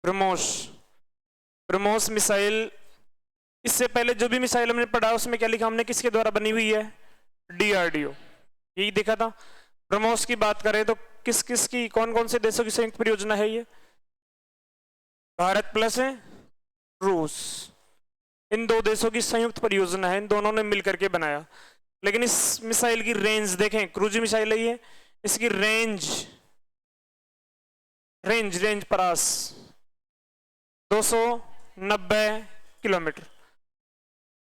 BrahMos. BrahMos missile, इससे पहले जो भी मिसाइल हमने पढ़ा उसमें क्या लिखा हमने, किसके द्वारा बनी हुई है, डीआरडीओ, यही देखा था। ब्रह्मोस की बात करें तो किस किस की, कौन कौन से देशों की संयुक्त परियोजना है ये, भारत प्लस है रूस, इन दो देशों की संयुक्त परियोजना है, इन दोनों ने मिलकर के बनाया। लेकिन इस मिसाइल की रेंज देखें, क्रूज मिसाइल है ये, इसकी रेंज रेंज रेंज परास 290 किलोमीटर।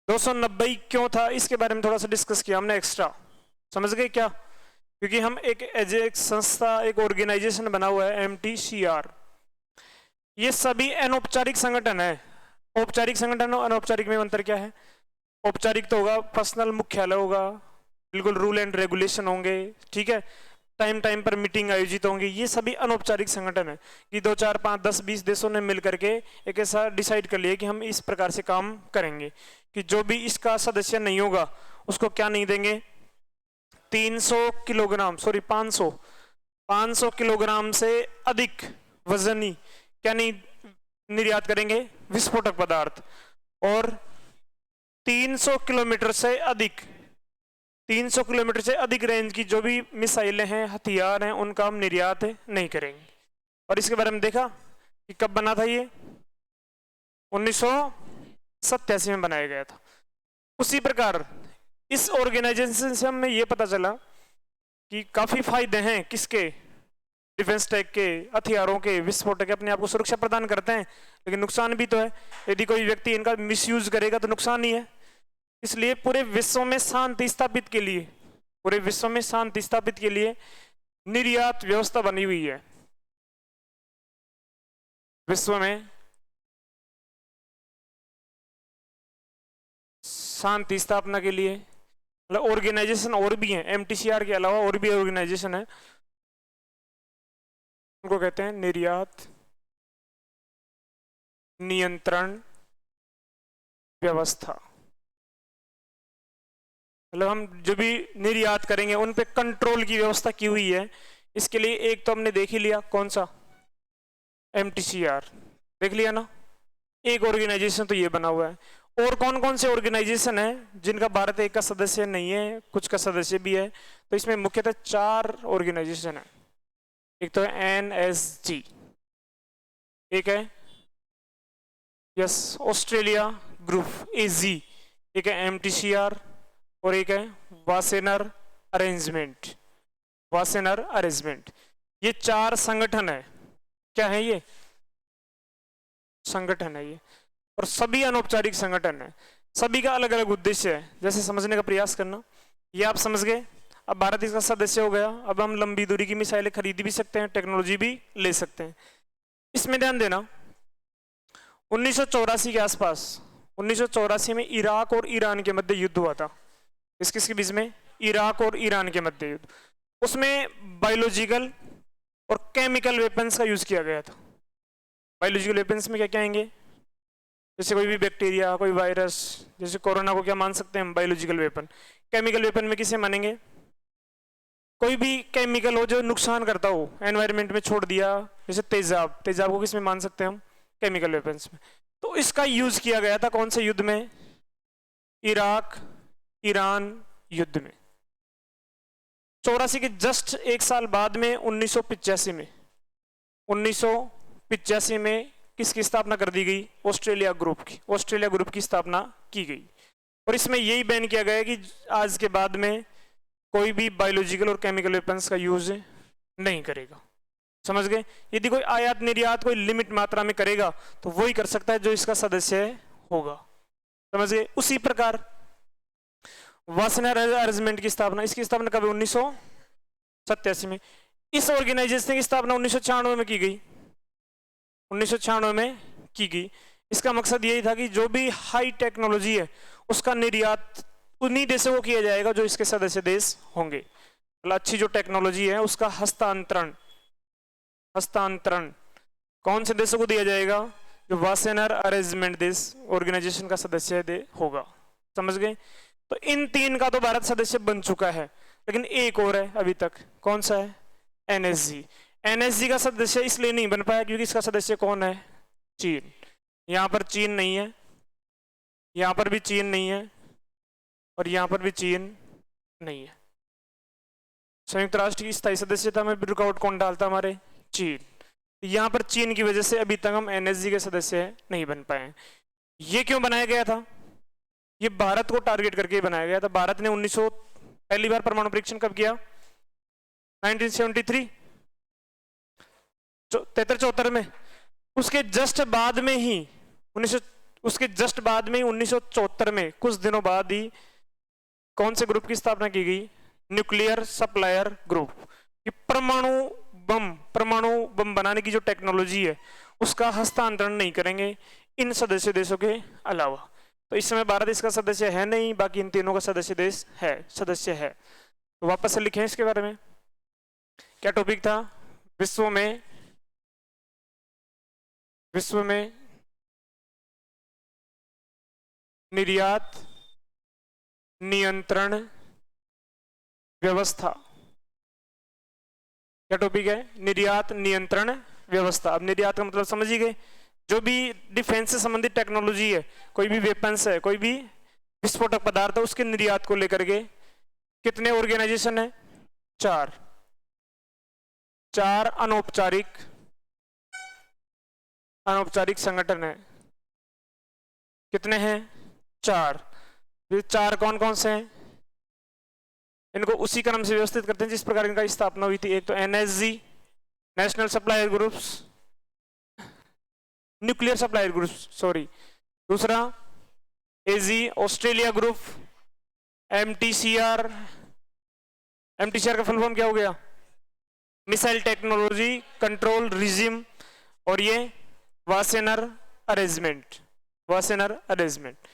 290 क्यों था, इसके बारे में थोड़ा सा डिस्कस किया हमने एक्स्ट्रा, समझ गए क्या? क्योंकि हम एक संस्था, एक ऑर्गेनाइजेशन बना हुआ है MTCR, ये सभी अनौपचारिक संगठन है। औपचारिक संगठन और अनौपचारिक में अंतर क्या है? औपचारिक तो होगा, पर्सनल मुख्यालय होगा, बिल्कुल रूल एंड रेगुलेशन होंगे, ठीक है, टाइम टाइम पर मीटिंग आयोजित होंगे। ये सभी अनौपचारिक संगठन है कि 2, 4, 5, 10, 20 देशों ने मिलकर के एक ऐसा डिसाइड कर लिया कि हम इस प्रकार से काम करेंगे कि जो भी इसका सदस्य नहीं होगा उसको क्या नहीं देंगे, 300 किलोग्राम, सॉरी 500 किलोग्राम से अधिक वजनी क्या नहीं निर्यात करेंगे, विस्फोटक पदार्थ। और 300 किलोमीटर से अधिक, 300 किलोमीटर से अधिक रेंज की जो भी मिसाइलें हैं, हथियार हैं, उनका हम निर्यात नहीं करेंगे। और इसके बारे में देखा कि कब बना था ये, 1987 में बनाया गया था। उसी प्रकार इस ऑर्गेनाइजेशन से हमें ये पता चला कि काफी फायदे हैं, किसके, डिफेंस टेक के, हथियारों के, विस्फोटक के, अपने आप को सुरक्षा प्रदान करते हैं, लेकिन नुकसान भी तो है। यदि कोई व्यक्ति इनका मिसयूज करेगा तो नुकसान ही है। इसलिए पूरे विश्व में शांति स्थापित के लिए, पूरे विश्व में शांति स्थापित के लिए निर्यात व्यवस्था बनी हुई है। विश्व में शांति स्थापना के लिए मतलब ऑर्गेनाइजेशन और भी हैं, MTCR के अलावा और भी ऑर्गेनाइजेशन है, उनको कहते हैं निर्यात नियंत्रण व्यवस्था। मतलब हम जो भी निर्यात करेंगे उन पे कंट्रोल की व्यवस्था की हुई है। इसके लिए एक तो हमने देख ही लिया, कौन सा, MTCR देख लिया ना, एक ऑर्गेनाइजेशन तो ये बना हुआ है। और कौन कौन से ऑर्गेनाइजेशन है जिनका भारत एक का सदस्य नहीं है, कुछ का सदस्य भी है? तो इसमें मुख्यतः 4 ऑर्गेनाइजेशन है। एक तो है NSG, एक है यस ऑस्ट्रेलिया ग्रुप AG, एक है MTCR और एक है वासेनर अरेंजमेंट। वासेनर अरेंजमेंट, ये 4 संगठन है। क्या है ये? संगठन है ये, और सभी अनौपचारिक संगठन है। सभी का अलग अलग उद्देश्य है, जैसे समझने का प्रयास करना। ये आप समझ गए। अब भारत इसका सदस्य हो गया, अब हम लंबी दूरी की मिसाइलें खरीद भी सकते हैं, टेक्नोलॉजी भी ले सकते हैं। इसमें ध्यान देना, 1984 के आसपास, 1984 में इराक और ईरान के मध्य युद्ध हुआ था। किसके बीच में? इराक और ईरान के मध्य युद्ध। उसमें बायोलॉजिकल और केमिकल वेपन्स का यूज किया गया था। बायोलॉजिकल वेपन्स में क्या क्या आएंगे? जैसे कोई भी बैक्टीरिया, कोई वायरस, जैसे कोरोना को क्या मान सकते हैं हम, बायोलॉजिकल वेपन। केमिकल वेपन में किसे मानेंगे? कोई भी केमिकल हो जो नुकसान करता हो, एनवायरनमेंट में छोड़ दिया, जैसे तेजाब, तेजाब को किसमें मान सकते हैं हम? केमिकल वेपन्स में। तो इसका यूज किया गया था कौन से युद्ध में? इराक ईरान युद्ध में। 84 के जस्ट एक साल बाद में 1985 में, 1985 में किसकी स्थापना कर दी गई? ऑस्ट्रेलिया ग्रुप की। ऑस्ट्रेलिया ग्रुप की स्थापना की गई और इसमें यही बैन किया गया कि आज के बाद में कोई भी बायोलॉजिकल और केमिकल वेपन्स का यूज नहीं करेगा। समझ गए? यदि कोई आयात निर्यात कोई लिमिट मात्रा में करेगा तो वही कर सकता है जो इसका सदस्य होगा। समझ गए? उसी प्रकार वासेनर अरेंजमेंट की स्थापना, इसकी स्थापना कब? 1987 में। इस ऑर्गेनाइजेशन की स्थापना 1996 में की गई। 1996 में की गई। इसका मकसद यही था कि जो भी हाई टेक्नोलॉजी है उसका निर्यात उन्हीं देशों को किया जाएगा जो इसके सदस्य देश होंगे। मतलब अच्छी जो टेक्नोलॉजी है उसका हस्तांतरण कौन से देशों को दिया जाएगा? जो वासेनर अरेंजमेंट देश ऑर्गेनाइजेशन का सदस्य होगा। समझ गए? तो इन 3 का तो भारत सदस्य बन चुका है, लेकिन एक और है अभी तक। कौन सा है? NSG। NSG का सदस्य इसलिए नहीं बन पाया क्योंकि इसका सदस्य कौन है? चीन। यहाँ पर चीन नहीं है, यहाँ पर भी चीन नहीं है, और यहाँ पर भी चीन नहीं है। संयुक्त राष्ट्र की स्थायी सदस्यता में रुकावट कौन डालता? हमारे चीन। यहाँ पर चीन की वजह से अभी तक हम एनएसजी के सदस्य नहीं बन पाए। ये क्यों बनाया गया था? ये भारत को टारगेट करके ही बनाया गया था। भारत ने 1900 पहली बार परमाणु परीक्षण कब किया? 1973, 73-74 में। उसके जस्ट बाद में ही 1974 में कुछ दिनों बाद ही कौन से ग्रुप की स्थापना की गई? Nuclear supplier group. कि परमाणु बम बनाने की जो टेक्नोलॉजी है उसका हस्तांतरण नहीं करेंगे इन सदस्य देशों के अलावा। तो इस समय भारत इसका सदस्य है नहीं, बाकी इन तीनों का सदस्य है। तो वापस से लिखें इसके बारे में। क्या टॉपिक था? विश्व में निर्यात नियंत्रण व्यवस्था। क्या टॉपिक है? निर्यात नियंत्रण व्यवस्था। अब निर्यात का मतलब समझ ही गए, जो भी डिफेंस से संबंधित टेक्नोलॉजी है, कोई भी वेपन्स है, कोई भी विस्फोटक पदार्थ है, उसके निर्यात को लेकर के कितने ऑर्गेनाइजेशन है? 4 अनौपचारिक संगठन है। कितने हैं? 4। ये 4 कौन कौन से हैं? इनको उसी क्रम से व्यवस्थित करते हैं जिस प्रकार इनका स्थापना हुई थी। एक तो NSG, national supplier groups, nuclear supplier groups sorry. दूसरा एजी, ऑस्ट्रेलिया ग्रुप। एमटीसीआर का फुल फॉर्म क्या हो गया? Missile technology control regime. और ये वासेनर अरेंजमेंट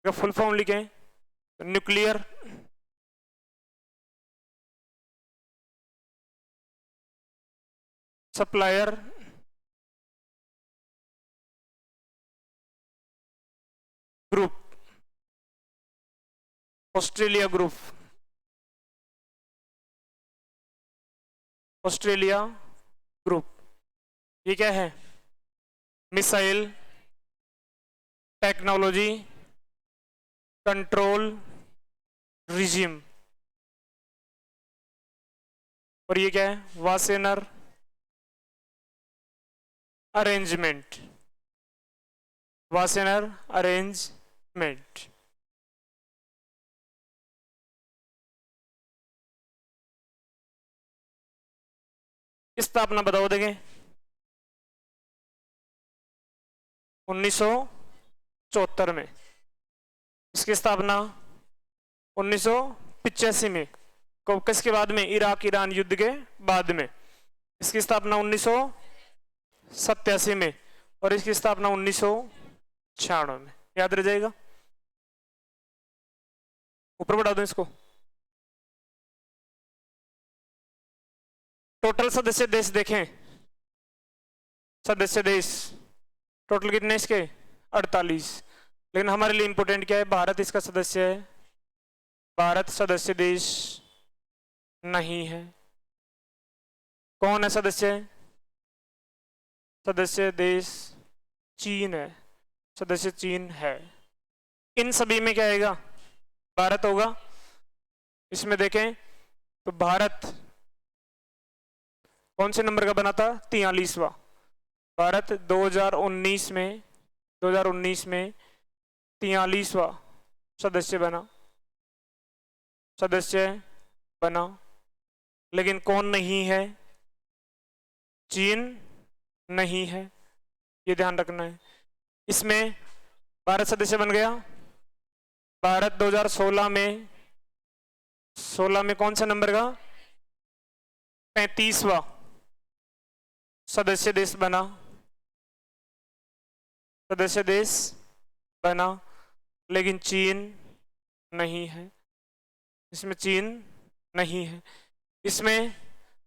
का फुल फॉर्म लिखें। Nuclear supplier group, Australia group. ये क्या है? Missile technology control regime. और ये क्या है? वासेनर अरेंजमेंट। स्थापना बताओ देंगे। 1974 में। इसकी स्थापना 1985 में। किसके बाद में? इराक ईरान युद्ध के बाद में। इसकी स्थापना 1987 में। और इसकी स्थापना 1996 में। याद रह जाएगा। ऊपर बढ़ा दो इसको। टोटल सदस्य देश देखें। सदस्य देश टोटल कितने इसके? 48। लेकिन हमारे लिए इंपोर्टेंट क्या है? भारत इसका सदस्य है। भारत सदस्य देश नहीं है। कौन है सदस्य? सदस्य देश चीन है। सदस्य चीन है। इन सभी में क्या आएगा? भारत होगा। इसमें देखें तो भारत कौन से नंबर का बना था? 43वां। भारत 2019 में 43वां सदस्य बना। लेकिन कौन नहीं है? चीन नहीं है। ये ध्यान रखना है। इसमें भारत सदस्य बन गया। भारत 2016 में कौन सा नंबर का? 35वां सदस्य देश बना। लेकिन चीन नहीं है। इसमें चीन नहीं है। इसमें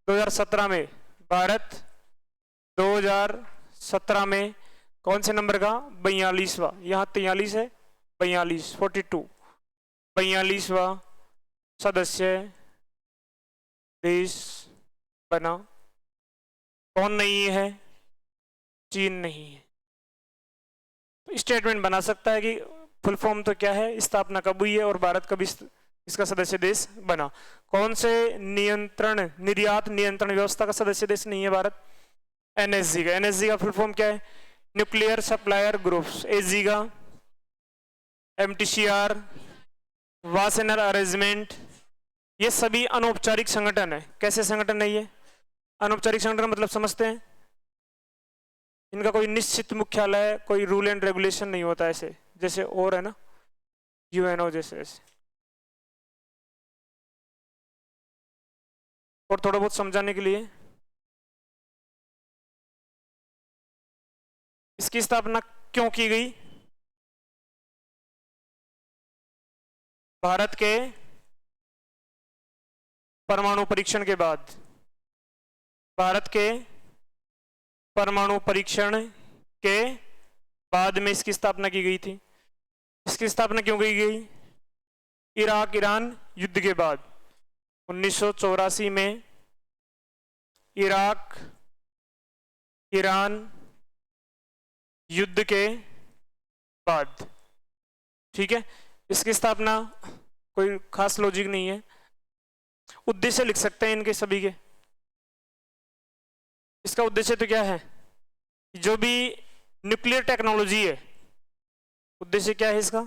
2017 में भारत 2017 में कौन से नंबर का? 42वां। यहाँ 43 है, 42वां सदस्य देश बना। कौन नहीं है? चीन नहीं है। स्टेटमेंट बना सकता है कि फुल फॉर्म तो क्या है, स्थापना कब हुई है और भारत कब इसका सदस्य देश बना। कौन से निर्यात नियंत्रण व्यवस्था का सदस्य देश नहीं है भारत? एनएसजी का। एनएसजी का फुल फॉर्म क्या है? Nuclear supplier groups. एजी का एमटीसीआर, वासेनर अरेंजमेंट। ये सभी अनौपचारिक संगठन है। कैसे संगठन है ये? अनौपचारिक संगठन मतलब समझते हैं, इनका कोई निश्चित मुख्यालय, कोई रूल एंड रेगुलेशन नहीं होता ऐसे जैसे और है ना, यूएनओ जैसे ऐसे। और थोड़ा बहुत समझाने के लिए, इसकी स्थापना क्यों की गई? भारत के परमाणु परीक्षण के बाद, भारत के परमाणु परीक्षण के बाद में इसकी स्थापना की गई थी। इसकी स्थापना क्यों की गई? इराक ईरान युद्ध के बाद 1984 में इराक ईरान युद्ध के बाद, ठीक है। इसकी स्थापना कोई खास लॉजिक नहीं है, उद्देश्य लिख सकते हैं इनके सभी के। इसका उद्देश्य तो क्या है? जो भी न्यूक्लियर टेक्नोलॉजी है, उद्देश्य क्या है इसका?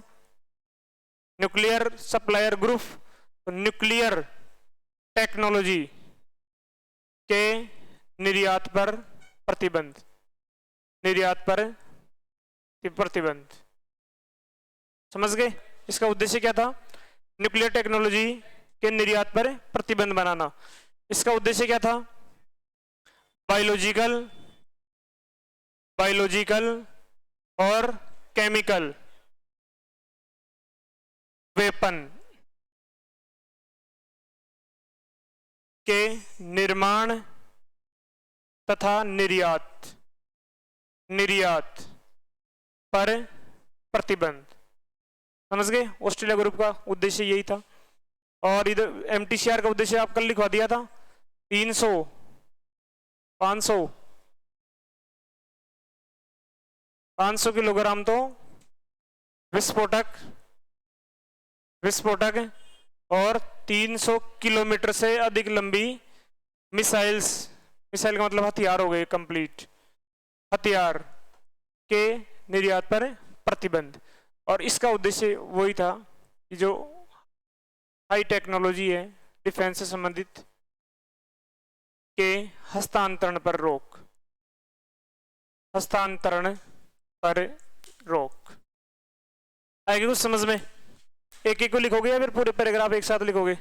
न्यूक्लियर सप्लायर ग्रुप, तो न्यूक्लियर टेक्नोलॉजी के निर्यात पर प्रतिबंध, निर्यात पर प्रतिबंध। समझ गए? इसका उद्देश्य क्या था? न्यूक्लियर टेक्नोलॉजी के निर्यात पर प्रतिबंध बनाना। इसका उद्देश्य क्या था? बायोलॉजिकल और केमिकल वेपन के निर्माण तथा निर्यात पर प्रतिबंध। समझ गए? ऑस्ट्रेलिया ग्रुप का उद्देश्य यही था। और इधर एमटीसीआर का उद्देश्य आप कल लिखवा दिया था, 300 500 किलोग्राम तो विस्फोटक और 300 किलोमीटर से अधिक लंबी मिसाइल का मतलब हथियार हो गए, कंप्लीट हथियार के निर्यात पर प्रतिबंध। और इसका उद्देश्य वही था कि जो हाई टेक्नोलॉजी है डिफेंस से संबंधित के हस्तांतरण पर रोक, हस्तांतरण पर रोक। आएगी कुछ समझ में? एक एक को लिखोगे या फिर पूरे पैराग्राफ एक साथ लिखोगे?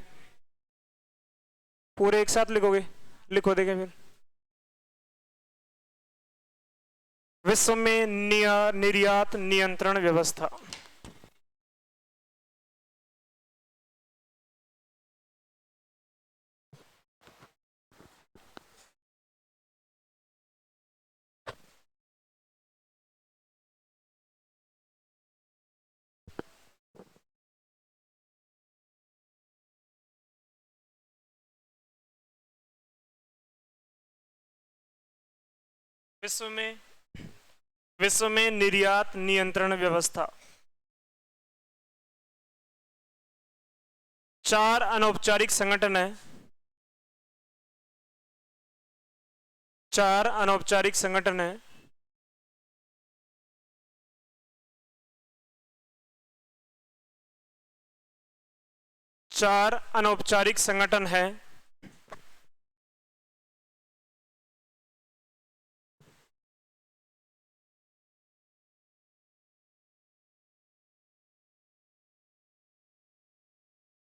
पूरे एक साथ लिखोगे? लिखो देखे फिर। विश्व में निर्यात नियंत्रण व्यवस्था। विश्व में निर्यात नियंत्रण व्यवस्था। 4 अनौपचारिक संगठन है, 4 अनौपचारिक संगठन है। चार अनौपचारिक संगठन है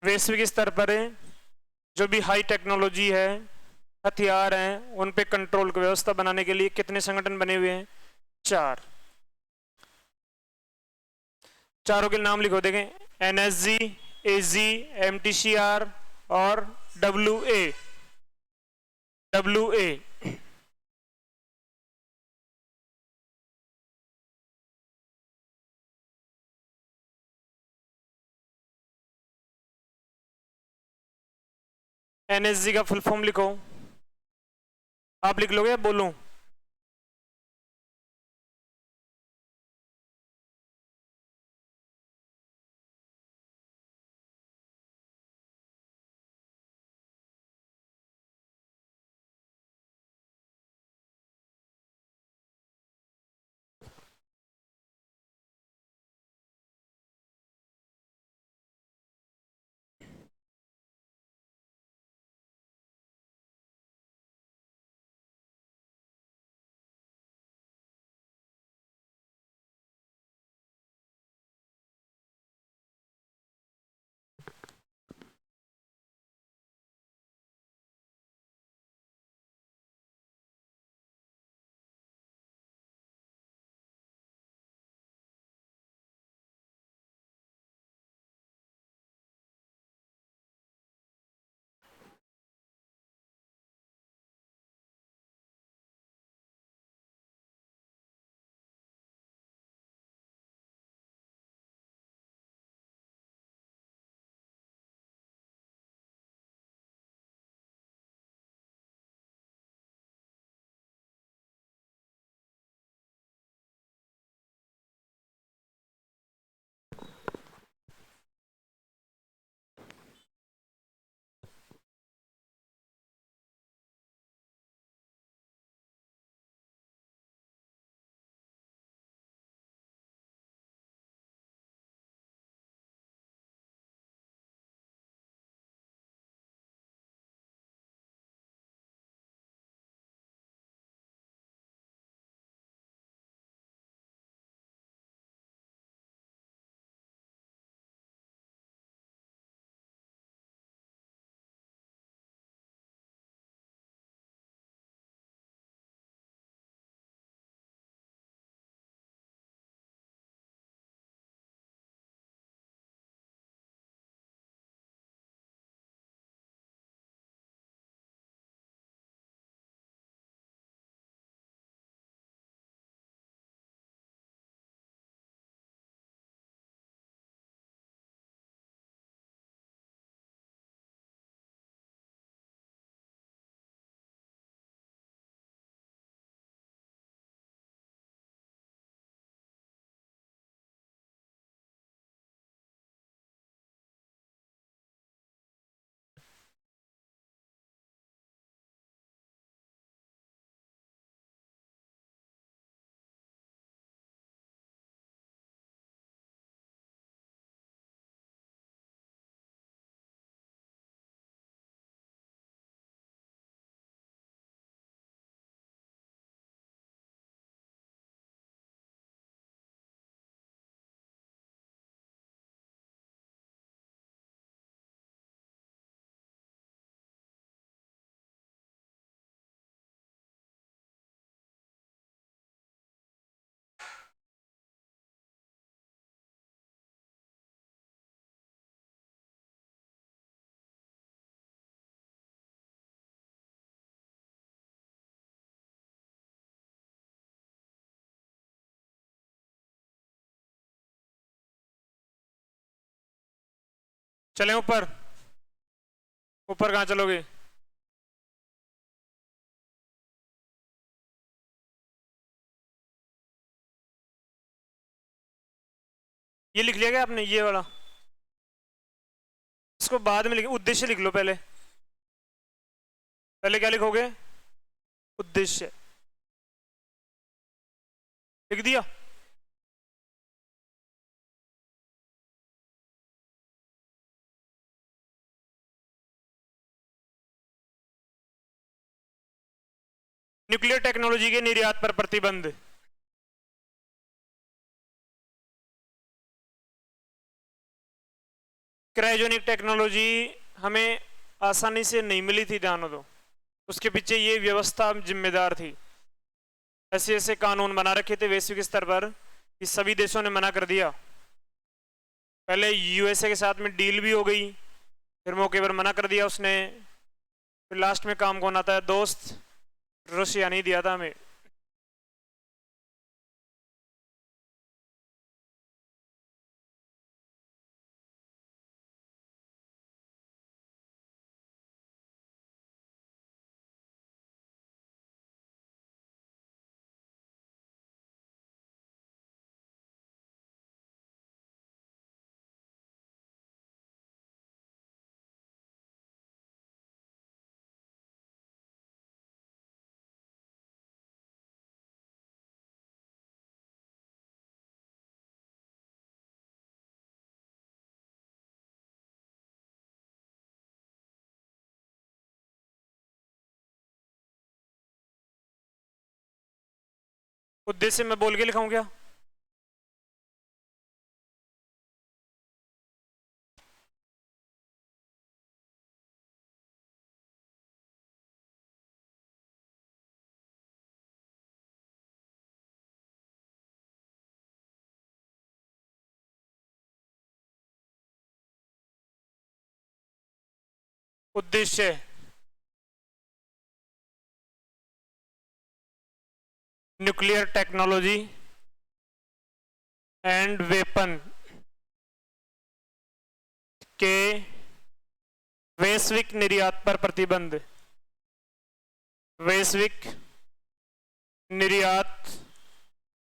वैश्विक स्तर पर है, जो भी हाई टेक्नोलॉजी है, हथियार हैं, उन पे कंट्रोल की व्यवस्था बनाने के लिए कितने संगठन बने हुए हैं? 4। चारों के नाम लिखो देखें, एनएसजी, एजी, एमटीसीआर और डब्ल्यूए। एनएसजी का फुल फॉर्म लिखो। आप लिख लोगे या बोलूं? चलें ऊपर? ऊपर कहाँ चलोगे? ये लिख लिया क्या आपने, ये वाला? इसको बाद में लिख, उद्देश्य लिख लो पहले। पहले क्या लिखोगे? उद्देश्य। लिख दिया? न्यूक्लियर टेक्नोलॉजी के निर्यात पर प्रतिबंध। क्रायोजेनिक टेक्नोलॉजी हमें आसानी से नहीं मिली थी, ध्यान दो। उसके पीछे ये व्यवस्था जिम्मेदार थी। ऐसे ऐसे कानून बना रखे थे वैश्विक स्तर पर कि सभी देशों ने मना कर दिया। पहले यूएसए के साथ में डील भी हो गई, फिर मौके पर मना कर दिया उसने, फिर लास्ट में काम कौन आता है? दोस्त रशिया नहीं दिया था हमें। उद्देश्य मैं बोल के लिखाऊं क्या? उद्देश्य न्यूक्लियर टेक्नोलॉजी एंड वेपन के वैश्विक निर्यात पर प्रतिबंध। वैश्विक निर्यात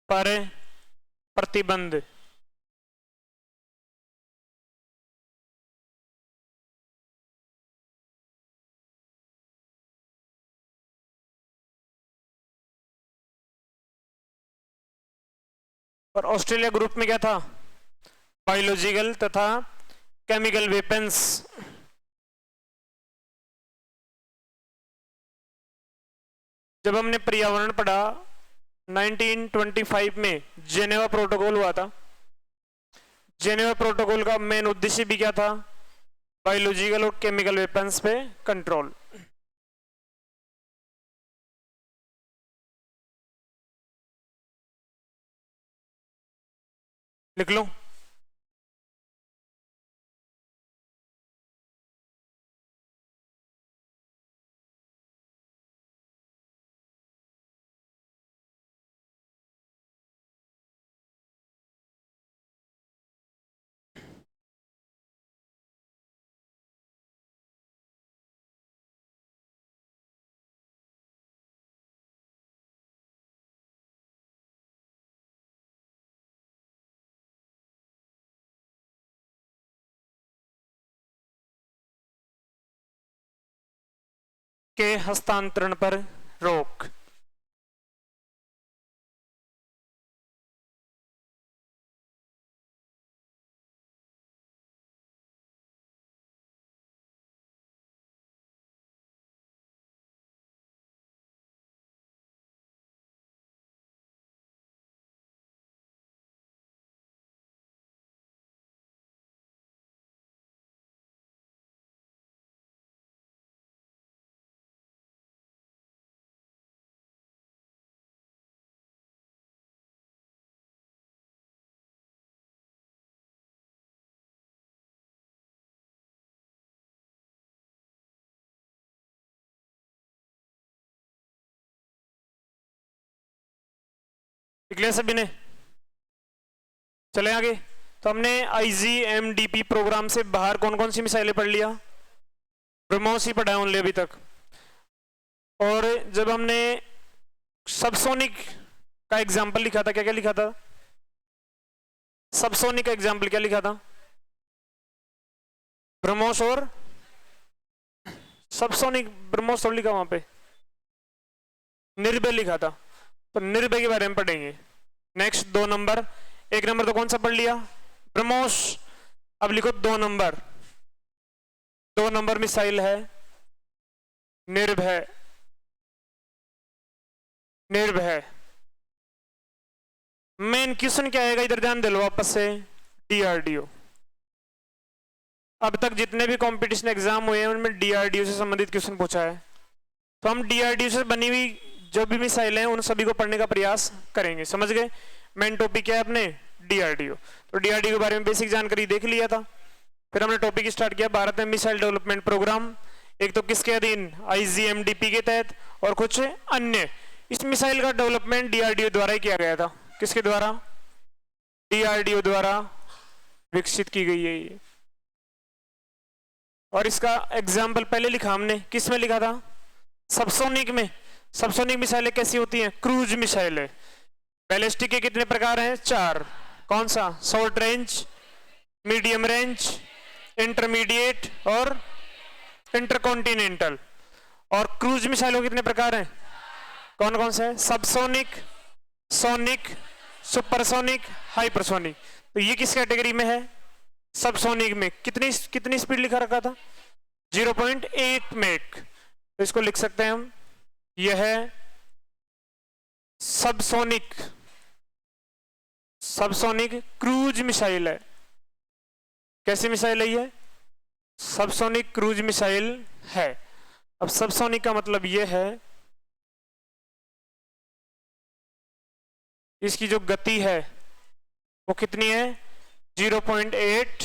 पर प्रतिबंध। और ऑस्ट्रेलिया ग्रुप में क्या था? बायोलॉजिकल तथा केमिकल वेपन्स। जब हमने पर्यावरण पढ़ा 1925 में जेनेवा प्रोटोकॉल हुआ था। जेनेवा प्रोटोकॉल का मेन उद्देश्य भी क्या था? बायोलॉजिकल और केमिकल वेपन्स पे कंट्रोल। लिख लो। के हस्तांतरण पर रोक। लिख लिया सभी ने? चले आगे। तो हमने ICMDP प्रोग्राम से बाहर कौन कौन सी मिसाइलें पढ़ लिया? ब्रह्मोस ही पढ़ा है ओनली अभी तक। और जब हमने सबसोनिक का एग्जाम्पल लिखा था, क्या क्या लिखा था? सबसोनिक का एग्जाम्पल क्या लिखा था? ब्रह्मोस और सबसोनिक। ब्रह्मोस थोड़ा लिखा वहां पे, निर्भय लिखा था। तो निर्भय के बारे में पढ़ेंगे। Next 2 number. 1 नंबर तो कौन सा पढ़ लिया? ब्रह्मोस। अब लिखो 2 नंबर। 2 नंबर मिसाइल है निर्भय। निर्भय मेन क्वेश्चन क्या आएगा इधर ध्यान दे लो वापस से, DRDO। अब तक जितने भी कंपटीशन एग्जाम हुए हैं उनमें DRDO से संबंधित क्वेश्चन पूछा है। तो हम DRDO से बनी हुई जो भी मिसाइल हैं उन सभी को पढ़ने का प्रयास करेंगे। समझ गए? मेन टॉपिक क्या है अपने? DRDO। तो DRDO के बारे में बेसिक जानकारी देख लिया था। फिर हमने टॉपिक स्टार्ट किया भारत में मिसाइल डेवलपमेंट प्रोग्राम। एक तो किसके अधीन? ICMDP के तहत, और कुछ अन्य। इस मिसाइल का डेवलपमेंट DRDO द्वारा ही किया गया था। किसके द्वारा? DRDO द्वारा विकसित की गई है ये। और इसका एग्जाम्पल पहले लिखा हमने, किस में लिखा था? सबसोनिक में। सबसोनिक मिसाइलें कैसी होती हैं? क्रूज मिसाइलें। बैलिस्टिक के कितने प्रकार हैं? 4। कौन सा? Short range, medium range, intermediate और इंटरकॉन्टिनेंटल। और क्रूज मिसाइलों के कितने प्रकार हैं? कौन कौन से? Subsonic, sonic, supersonic, hypersonic. तो ये किस कैटेगरी में है? सबसोनिक में। कितनी स्पीड लिखा रखा था? 0.8 मैक। तो इसको लिख सकते हैं हम, यह है सबसोनिक। सबसोनिक क्रूज मिसाइल है। कैसी मिसाइल है ये? सबसोनिक क्रूज मिसाइल है। अब सबसोनिक का मतलब यह है इसकी जो गति है वो कितनी है? 0.8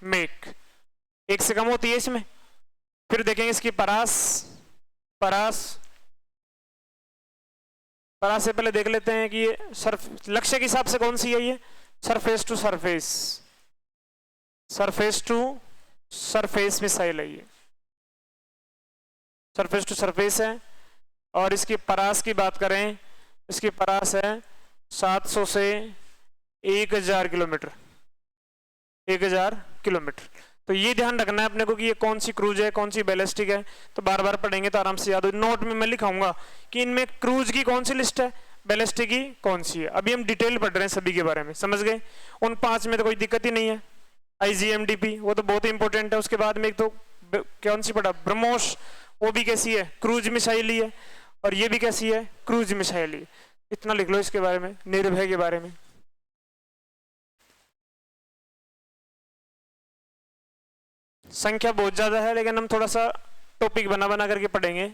मैक। 1 से कम होती है इसमें। फिर देखेंगे इसकी परास। परास से पहले देख लेते हैं कि ये लक्ष्य के हिसाब से कौन सी है ये? Surface to surface. Surface to surface missile है ये। सरफेस टू सरफेस है। और इसकी परास की बात करें, इसकी परास है 700 से 1000 किलोमीटर। 1000 किलोमीटर। तो ये ध्यान रखना है अपने को कि ये कौन सी क्रूज है, कौन सी बैलिस्टिक है। तो बार बार पढ़ेंगे तो आराम से याद हो। नोट में मैं लिखाऊंगा कि इनमें क्रूज की कौन सी लिस्ट है, बैलिस्टिक की कौन सी है। अभी हम डिटेल पढ़ रहे हैं सभी के बारे में। समझ गए? उन 5 में तो कोई दिक्कत ही नहीं है। ICMDP वो तो बहुत ही इंपॉर्टेंट है। उसके बाद में एक तो कौन सी पढ़ा? ब्रह्मोस। वो भी कैसी है? क्रूज मिसाइल ही है। और ये भी कैसी है? क्रूज मिसाइल ही। इतना लिख लो इसके बारे में, निर्भय के बारे में। संख्या बहुत ज्यादा है लेकिन हम थोड़ा सा टॉपिक बना बना करके पढ़ेंगे।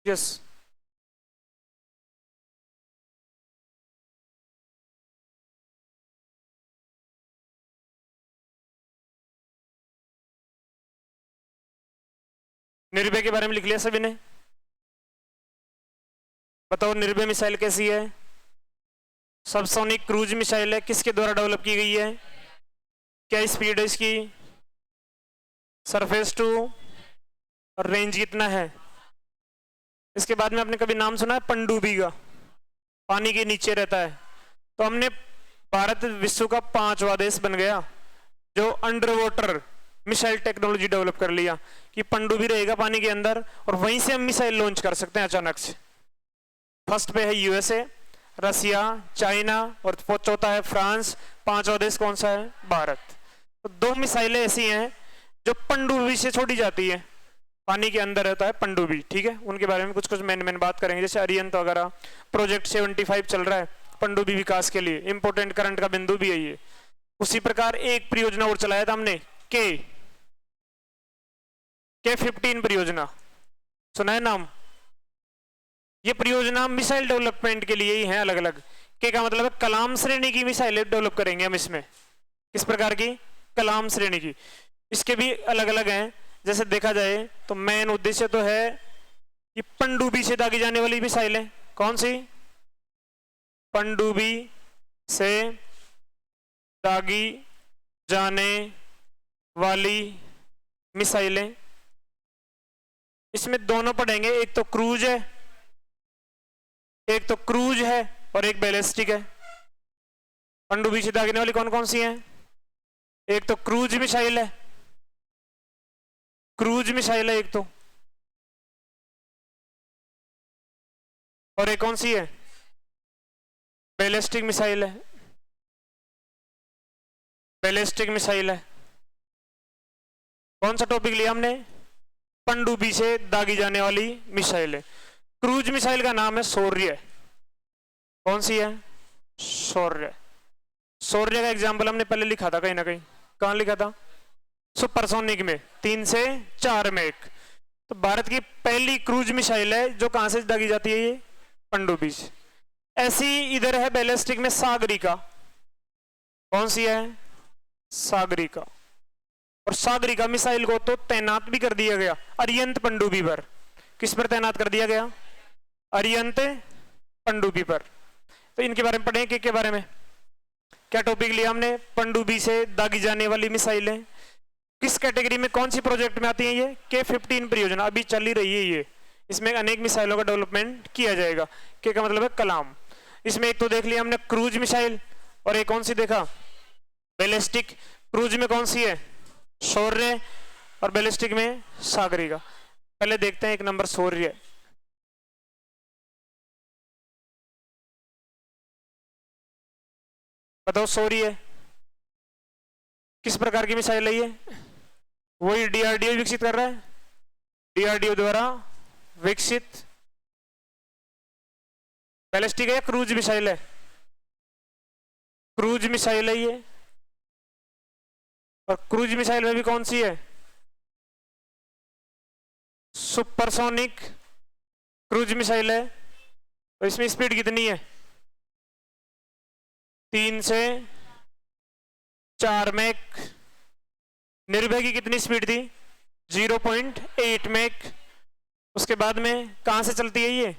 यस। निर्भय के बारे में लिख लिया सभी ने? बताओ निर्भय मिसाइल कैसी है? सबसोनिक क्रूज मिसाइल है। किसके द्वारा डेवलप की गई है? क्या स्पीड है इसकी? Surface to. और रेंज कितना है? इसके बाद में आपने कभी नाम सुना है पनडुब्बी का? पानी के नीचे रहता है। तो हमने भारत विश्व का 5वां देश बन गया। जो under water missile technology develop कर लिया कि पनडुब्बी रहेगा पानी के अंदर और वहीं से हम मिसाइल लॉन्च कर सकते हैं अचानक से। फर्स्ट पे है यूएसए, रसिया, चाइना और चौथा है फ्रांस, पांचवा देश कौन सा है? भारत। तो दो मिसाइलें ऐसी हैं जो पनडुब्बी से छोड़ी जाती है, पानी के अंदर रहता है पनडुब्बी, ठीक है। उनके बारे में कुछ कुछ मैंने बात करेंगे, जैसे अरिहंत वगैरह। प्रोजेक्ट 75 चल रहा है पनडुब्बी विकास के लिए, इंपोर्टेंट करंट का बिंदु भी है ये। उसी प्रकार एक परियोजना और चलाया था हमने, के 15 परियोजना, सुना है नाम? ये परियोजना मिसाइल डेवलपमेंट के लिए ही है अलग अलग। के का मतलब है कलाम श्रेणी की मिसाइलें डेवलप करेंगे हम इसमें। किस प्रकार की? कलाम श्रेणी की। इसके भी अलग अलग हैं। जैसे देखा जाए तो मेन उद्देश्य तो है कि पनडुब्बी से दागी जाने वाली मिसाइलें। कौन सी? पनडुब्बी से दागी जाने वाली मिसाइलें। इसमें दोनों पढ़ेंगे, एक तो क्रूज है, एक तो क्रूज है और एक बैलिस्टिक है। पनडुब्बी से दागने वाली कौन कौन सी हैं? एक तो क्रूज मिसाइल है, क्रूज मिसाइल है एक तो, और एक कौन सी है? बैलिस्टिक मिसाइल है, बैलिस्टिक मिसाइल है। कौन सा टॉपिक लिया हमने? पनडुब्बी से दागी जाने वाली मिसाइल है। क्रूज मिसाइल का नाम है शौर्य। कौन सी है? शौर्य। शौर्य का एग्जाम्पल हमने पहले लिखा था कहीं ना कहीं। कहां लिखा था? सुपरसोनिक में 3 से 4 मैक। तो भारत की पहली क्रूज मिसाइल है जो कहां से दागी जाती है? ये पनडुब्बी से। ऐसी इधर है बैलिस्टिक में सागरिका। कौन सी है? सागरिका। और सागरिका मिसाइल को तो तैनात भी कर दिया गया अरिहंत पनडुब्बी पर। किस पर तैनात कर दिया गया? अरिहंत पनडुब्बी पर। तो इनके बारे में पढ़ें के बारे में। क्या टॉपिक लिया हमने? पनडुब्बी से दागी जाने वाली मिसाइलें। किस कैटेगरी में, कौन सी प्रोजेक्ट में आती है? ये के-15 परियोजना अभी चल ही रही है ये। इसमें अनेक मिसाइलों का डेवलपमेंट किया जाएगा। के का मतलब है कलाम। इसमें एक तो देख लिया हमने क्रूज मिसाइल, और एक कौन सी देखा? बैलिस्टिक। क्रूज में कौन सी है? शौर्य, और बैलिस्टिक में सागरिका। पहले देखते हैं एक नंबर शौर्य। बताओ शौर्य किस प्रकार की मिसाइल है? ये वही डीआरडीओ विकसित कर रहा है, डीआरडीओ द्वारा विकसित। बैलिस्टिक है या क्रूज मिसाइल है? क्रूज मिसाइल है ये। और क्रूज मिसाइल में भी कौन सी है? सुपरसोनिक क्रूज मिसाइल है। तो इसमें स्पीड कितनी है? 3 से 4 मैक। निर्भय की कितनी स्पीड थी? 0.8 मैक। उसके बाद में कहां से चलती है ये?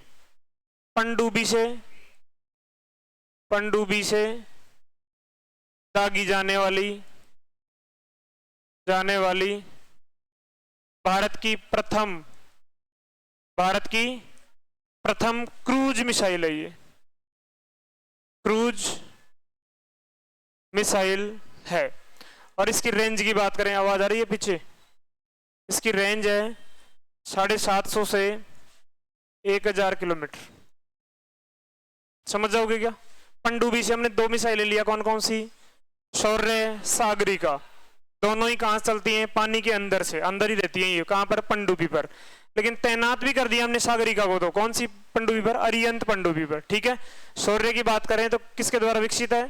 पनडुब्बी से, पनडुब्बी से दागी जाने वाली भारत की प्रथम क्रूज मिसाइल है ये। क्रूज मिसाइल है। और इसकी रेंज की बात करें, आवाज आ रही है पीछे? इसकी रेंज है 750 से 1000 किलोमीटर। समझ जाओगे क्या? पनडुब्बी से हमने 2 मिसाइलें लिया, कौन कौन सी? शौर्य, सागरिका। दोनों ही कहां चलती हैं? पानी के अंदर से, अंदर ही रहती हैं ये। कहां पर? पनडुब्बी पर। लेकिन तैनात भी कर दिया हमने सागरिका को। तो कौन सी पनडुब्बी पर? अरिहंत पनडुब्बी पर, ठीक है। शौर्य की बात करें तो किसके द्वारा विकसित है?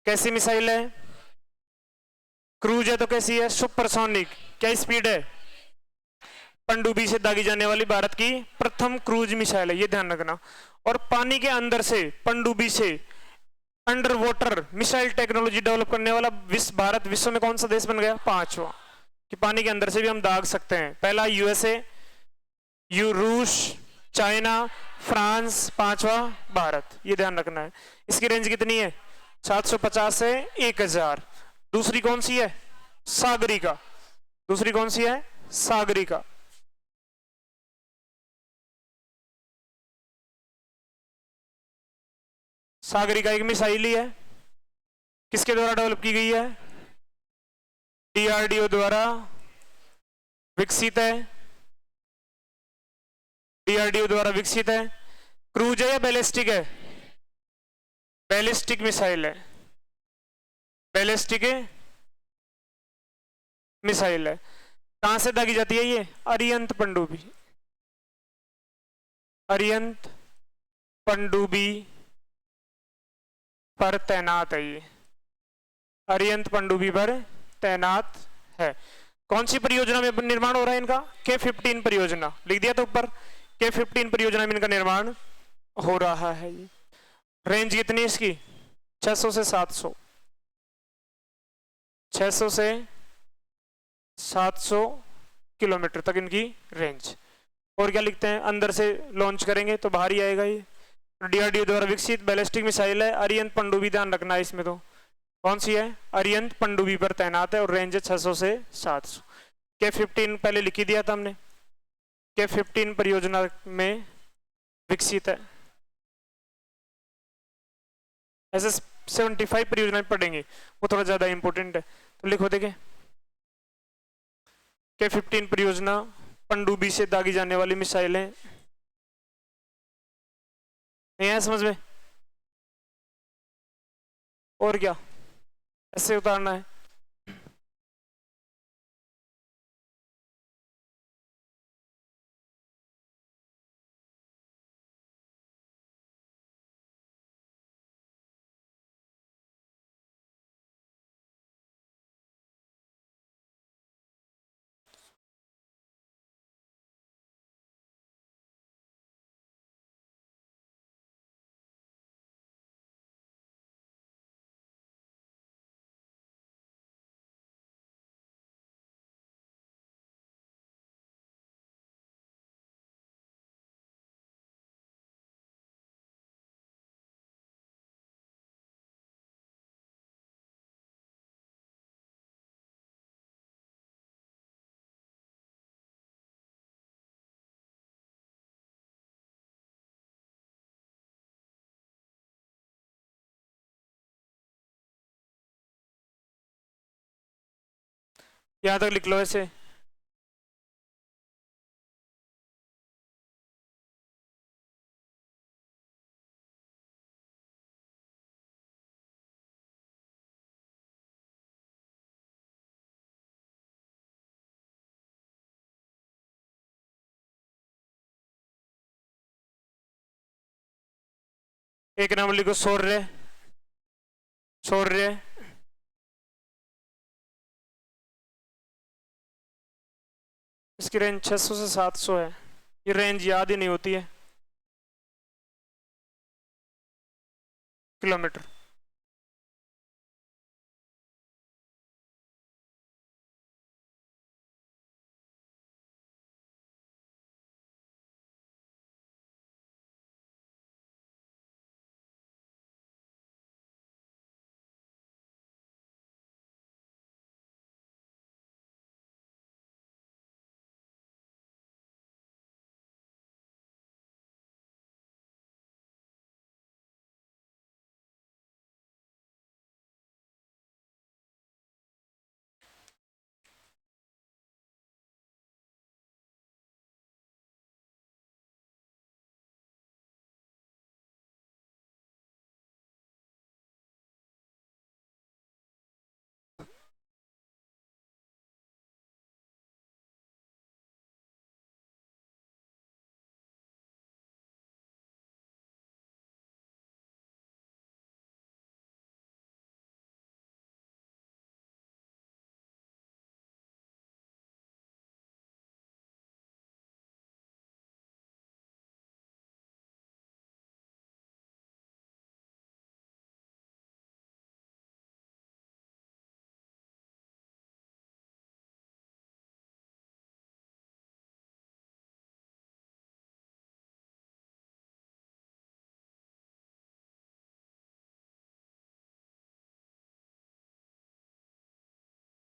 कैसी मिसाइल है? क्रूज है तो कैसी है? सुपरसोनिक। क्या स्पीड है? पनडुब्बी से दागी जाने वाली भारत की प्रथम क्रूज मिसाइल है, ये ध्यान रखना। और पानी के अंदर से, पनडुब्बी से under water missile technology develop करने वाला भारत विश्व में कौन सा देश बन गया? 5वां। कि पानी के अंदर से भी हम दाग सकते हैं। पहला यूएसए, रूस, चाइना, फ्रांस, 5वां भारत। ये ध्यान रखना है। इसकी रेंज कितनी है? 750 से 1000। दूसरी कौन सी है? सागरिका। दूसरी कौन सी है? सागरिका। सागरिका एक मिसाइल ही है। किसके द्वारा डेवलप की गई है? डीआरडीओ द्वारा विकसित है, डीआरडीओ द्वारा विकसित है। क्रूज है या बैलिस्टिक है? बैलिस्टिक मिसाइल है, बैलिस्टिक मिसाइल है। कहां से दागी जाती है ये? अरिहंत पनडुब्बी, अरिहंत पनडुब्बी पर तैनात है ये, अरिहंत पनडुब्बी पर तैनात है। कौन सी परियोजना में निर्माण हो रहा है इनका? K-15 परियोजना, लिख दिया था ऊपर। K-15 परियोजना में इनका निर्माण हो रहा है। ये रेंज कितनी है इसकी? 600 से 700, 600 से 700 किलोमीटर तक इनकी रेंज। और क्या लिखते हैं? अंदर से लॉन्च करेंगे तो बाहर ही आएगा ये। डीआरडीओ द्वारा विकसित बैलिस्टिक मिसाइल है, अरिहंत पनडुब्बी, ध्यान रखना है इसमें। तो कौन सी है? अरिहंत पनडुब्बी पर तैनात है और रेंज है 600 से 700। K-15 पहले लिख ही दिया था हमने, K-15 परियोजना में विकसित है। ऐसे 75 परियोजना पढ़ेंगे, वो थोड़ा ज्यादा इंपॉर्टेंट है, तो लिखो देखे। K-15 परियोजना पनडुब्बी से दागी जाने वाली मिसाइल है। नहीं है समझ में? और क्या ऐसे उतारना है? यहां तक लिख लो ऐसे। एक नाम लिखो शौर्य, शौर्य। इसकी रेंज 600 से 700 है। ये रेंज याद ही नहीं होती है, किलोमीटर।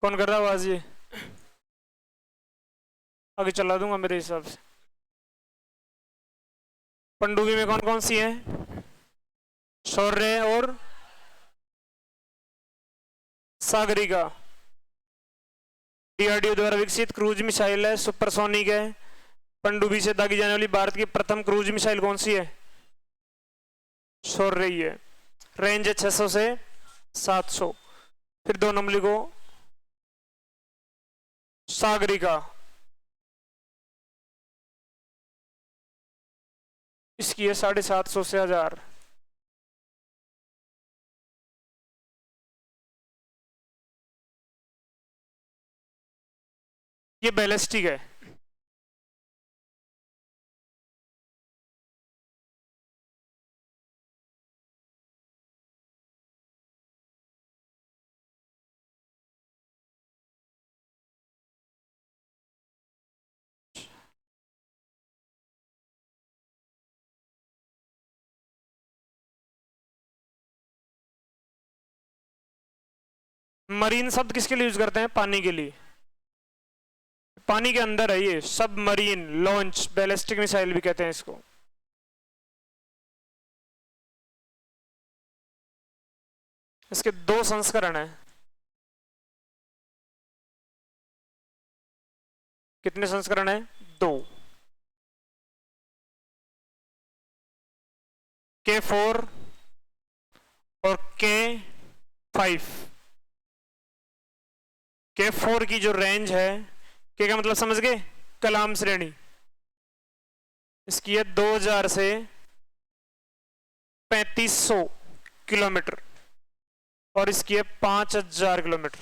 कौन कर रहा है आवाज? ये आगे चला दूंगा मेरे हिसाब से। पनडुब्बी में कौन कौन सी है? शौर्य और सागरिका। डीआरडीओ द्वारा विकसित क्रूज मिसाइल है, सुपरसोनिक है, पनडुब्बी से दागी जाने वाली भारत की प्रथम क्रूज मिसाइल कौन सी है? शौर्य है। रेंज है 600 से 700। फिर 2 नंबर लिखो, सागरिका, इसकी है 750 से 1000। ये बैलिस्टिक है। मरीन शब्द किसके लिए यूज करते हैं? पानी के लिए। पानी के अंदर है ये, सब मरीन लॉन्च बैलिस्टिक मिसाइल भी कहते हैं इसको। इसके 2 संस्करण हैं। कितने संस्करण हैं? 2। K4 और K5। K4 की जो रेंज है, K का मतलब समझ गए? कलाम श्रेणी। इसकी है 2000 से 3500 किलोमीटर और इसकी है 5000 किलोमीटर।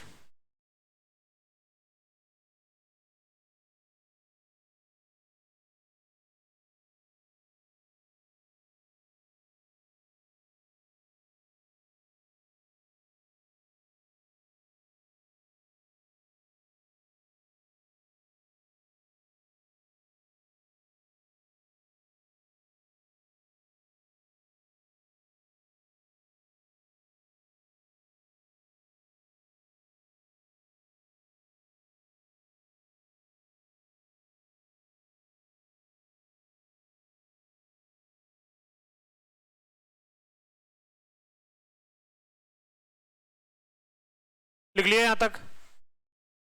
लिख लिया यहां तक?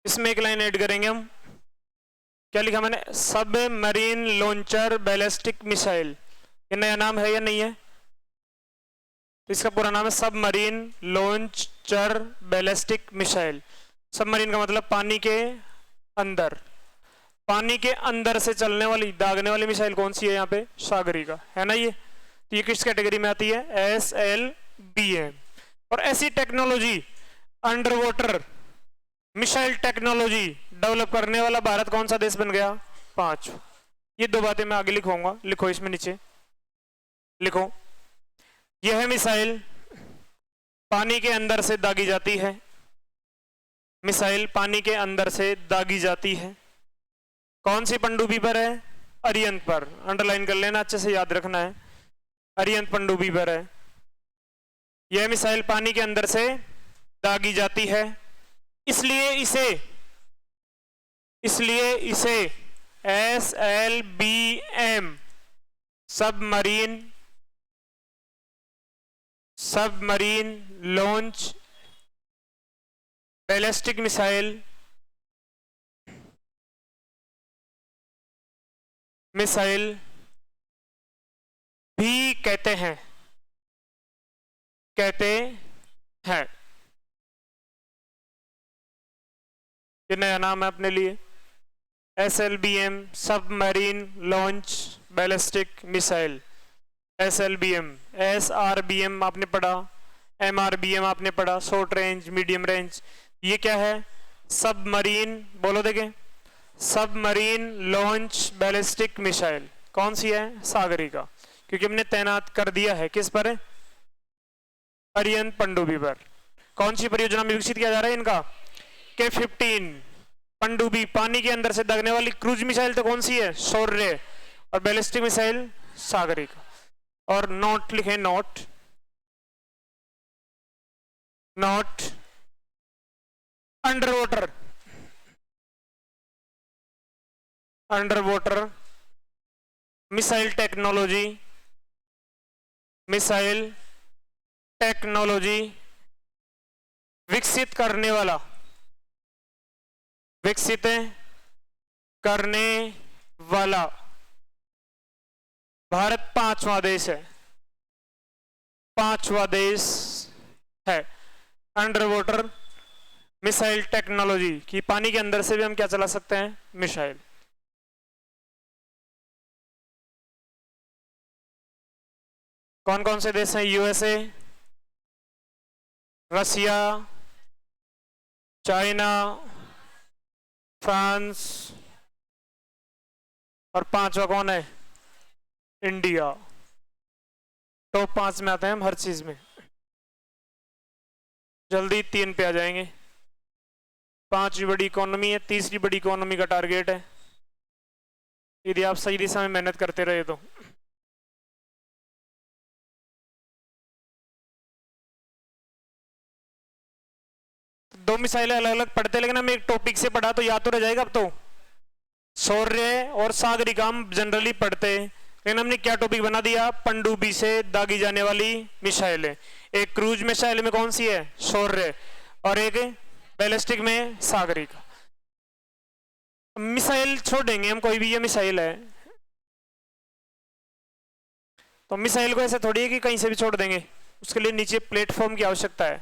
इसमें एक लाइन ऐड करेंगे हम। क्या लिखा मैंने? सब मरीन लॉन्चर बैलिस्टिक मिसाइल। ये नया नाम है या नहीं है? तो इसका पूरा नाम है सब मरीन लॉन्चर बैलिस्टिक मिसाइल। सब मरीन का मतलब पानी के अंदर। पानी के अंदर से चलने वाली, दागने वाली मिसाइल कौन सी है यहाँ पे? सागरिका है ना ये। तो ये किस कैटेगरी में आती है? SLBM। और ऐसी technology, under water missile technology develop करने वाला भारत कौन सा देश बन गया? 5। ये 2 बातें मैं आगे लिखूंगा, लिखो इसमें नीचे लिखो। यह मिसाइल पानी के अंदर से दागी जाती है। मिसाइल पानी के अंदर से दागी जाती है। कौन सी पनडुब्बी पर है? अरिहंत पर। अंडरलाइन कर लेना, अच्छे से याद रखना है। अरिहंत पनडुब्बी पर है। यह मिसाइल पानी के अंदर से दागी जाती है, इसलिए इसे SLBM submarine launch ballistic missile भी कहते हैं। ये नया नाम है अपने लिए, SLBM submarine launch ballistic missile. SLBM, SRBM आपने पढ़ा, MRBM आपने पढ़ा, शॉर्ट रेंज, मीडियम रेंज। ये क्या है? सबमरीन, बोलो देखें, सबमरीन लॉन्च बैलिस्टिक मिसाइल। कौन सी है? सागरिका, क्योंकि हमने तैनात कर दिया है किस पर? अरिहंत पनडुब्बी पर। कौन सी परियोजना में विकसित किया जा रहा है इनका? K15 पनडुब्बी, पानी के अंदर से दागने वाली क्रूज मिसाइल तो कौन सी है? शौर्य। और बैलिस्टिक मिसाइल सागरिका। और नोट लिखे, note under water missile technology विकसित करने वाला विकसित करने वाला भारत पांचवा देश है, पांचवा देश है अंडर वाटर मिसाइल टेक्नोलॉजी की। पानी के अंदर से भी हम क्या चला सकते हैं, मिसाइल। कौन कौन से देश हैं, यूएसए, रसिया, चाइना, फ्रांस, और पांचवा कौन है, इंडिया। टॉप 5 में आते हैं हम हर चीज में। जल्दी 3 पे आ जाएंगे। 5वीं बड़ी इकोनॉमी है, तीसरी बड़ी इकोनॉमी का टारगेट है, यदि आप सही दिशा में मेहनत करते रहे तो। दो मिसाइलें अलग अलग पढ़ते, लेकिन हम एक टॉपिक से पढ़ा तो याद तो रह जाएगा। अब तो शौर्य और सागरिका हम जनरली पढ़ते, लेकिन हमने क्या टॉपिक बना दिया, पनडुब्बी से दागी जाने वाली मिसाइलें। एक क्रूज मिसाइल में कौन सी है, शौर्य, और एक बैलिस्टिक में सागरिका। मिसाइल छोड़ेंगे हम, कोई भी ये मिसाइल है तो मिसाइल को ऐसे थोड़ी है कि कहीं से भी छोड़ देंगे, उसके लिए नीचे प्लेटफॉर्म की आवश्यकता है।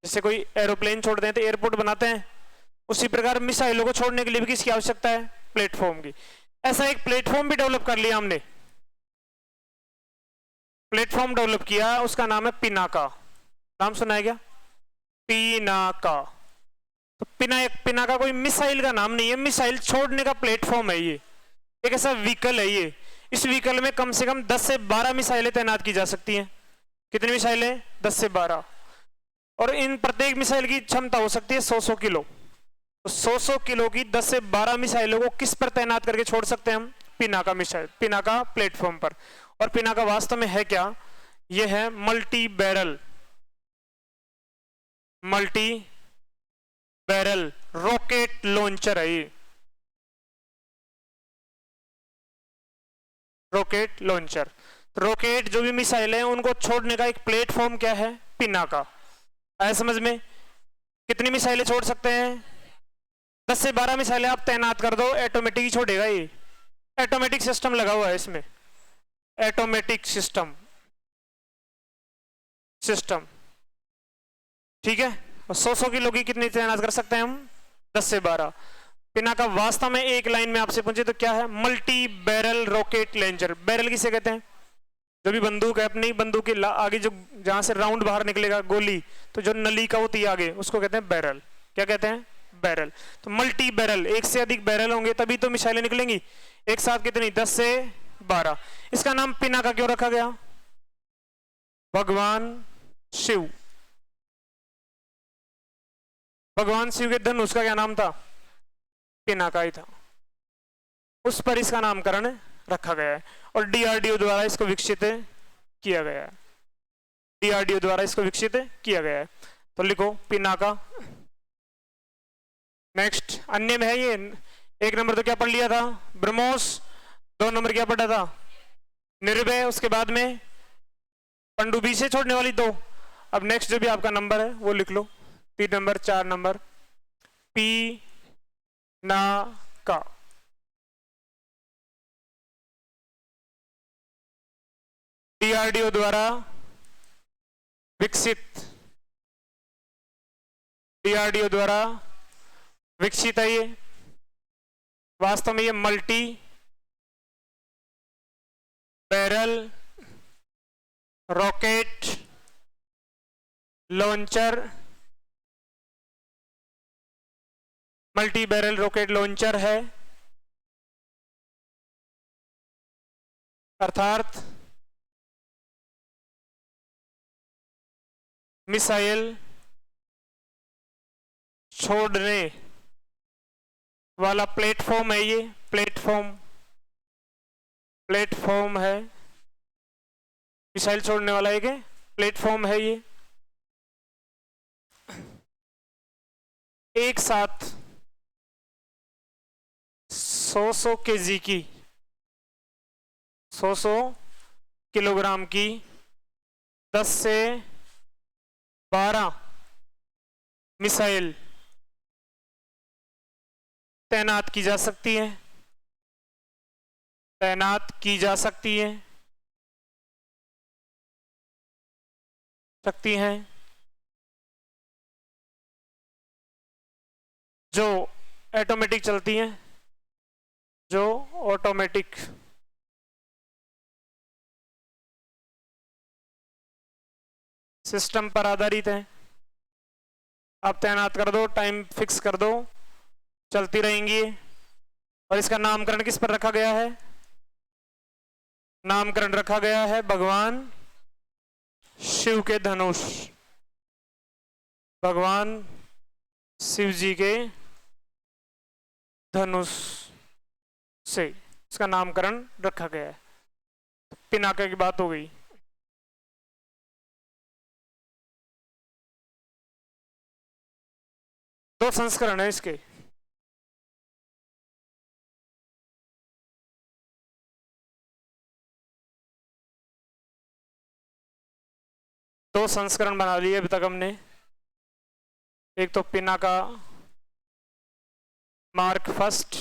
जैसे कोई एरोप्लेन छोड़ दें तो एयरपोर्ट बनाते हैं, उसी प्रकार मिसाइलों को छोड़ने के लिए भी किसकी आवश्यकता है, प्लेटफॉर्म की। ऐसा एक प्लेटफॉर्म भी डेवलप कर लिया हमने, प्लेटफॉर्म डेवलप किया, उसका नाम है पिनाका। नाम सुना है क्या, पिनाका। तो पिनाका कोई मिसाइल का नाम नहीं है, मिसाइल छोड़ने का प्लेटफॉर्म है ये, एक ऐसा व्हीकल है ये। इस व्हीकल में कम से कम 10 से 12 मिसाइलें तैनात की जा सकती हैं। कितनी मिसाइलें, 10 से 12। और इन प्रत्येक मिसाइल की क्षमता हो सकती है 100 किलो। तो 100 किलो की 10 से 12 मिसाइलों को किस पर तैनात करके छोड़ सकते हैं हम, पिनाका मिसाइल, पिनाका प्लेटफॉर्म पर। और पिनाका वास्तव में है क्या, यह है मल्टी बैरल रॉकेट लॉन्चर है ये, रॉकेट लॉन्चर। रॉकेट जो भी मिसाइल है उनको छोड़ने का एक प्लेटफॉर्म क्या है, पिनाका। आया समझ में। कितनी मिसाइलें छोड़ सकते हैं, 10 से 12 मिसाइलें आप तैनात कर दो, ऑटोमेटिक ही छोड़ेगा ये। ऑटोमेटिक सिस्टम लगा हुआ है इसमें, ऑटोमेटिक सिस्टम ठीक है। और 100 किलो की कितनी तैनात कर सकते हैं हम, 10 से 12। पिनाका वास्तव में एक लाइन में आपसे पूछे तो क्या है, multi barrel rocket launcher. Barrel किसे कहते हैं, जो भी बंदूक है, अपनी बंदूक के आगे जो जहां से राउंड बाहर निकलेगा गोली, तो जो नली का होती है आगे, उसको कहते हैं बैरल। क्या कहते हैं, बैरल। तो मल्टी बैरल, एक से अधिक बैरल होंगे तभी तो मिसाइलें निकलेंगी। एक साथ कितनी, 10 से 12। इसका नाम पिनाका क्यों रखा गया, भगवान शिव, भगवान शिव के धनुष का क्या नाम था, पिनाका ही था, उस पर इसका नामकरण रखा गया है। और डीआरडीओ द्वारा इसको विकसित किया गया है, डीआरडीओ द्वारा इसको विकसित किया गया है। तो लिखो पिनाका। नेक्स्ट अन्य में है ये, 1 नंबर तो क्या पढ़ लिया था, ब्रह्मोस। 2 नंबर क्या पढ़ा था, निर्भय। उसके बाद में पनडुब्बी से छोड़ने वाली 2। अब नेक्स्ट जो भी आपका नंबर है वो लिख लो, 3 नंबर 4 नंबर, पिनाका। डीआरडीओ द्वारा विकसित है ये। वास्तव में ये multi barrel rocket launcher, multi barrel rocket launcher है, अर्थात मिसाइल छोड़ने वाला प्लेटफॉर्म है ये, प्लेटफॉर्म है, मिसाइल छोड़ने वाला एक प्लेटफॉर्म है ये। एक साथ 100 केजी की, 100 किलोग्राम की 10 से 12 मिसाइल तैनात की जा सकती है, तैनात की जा सकती है, सकती हैं, जो ऑटोमेटिक चलती हैं, जो ऑटोमेटिक सिस्टम पर आधारित है। आप तैनात कर दो, टाइम फिक्स कर दो, चलती रहेंगी। और इसका नामकरण किस पर रखा गया है? नामकरण रखा गया है भगवान शिव के धनुष, भगवान शिव जी के धनुष से इसका नामकरण रखा गया है। पिनाका की बात हो गई। दो संस्करण है इसके। दो संस्करण बना लिए अभी तक हमने। एक तो पिनाका मार्क फर्स्ट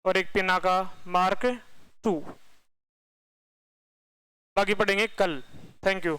और एक पिनाका मार्क 2। बाकी पढ़ेंगे कल। Thank you.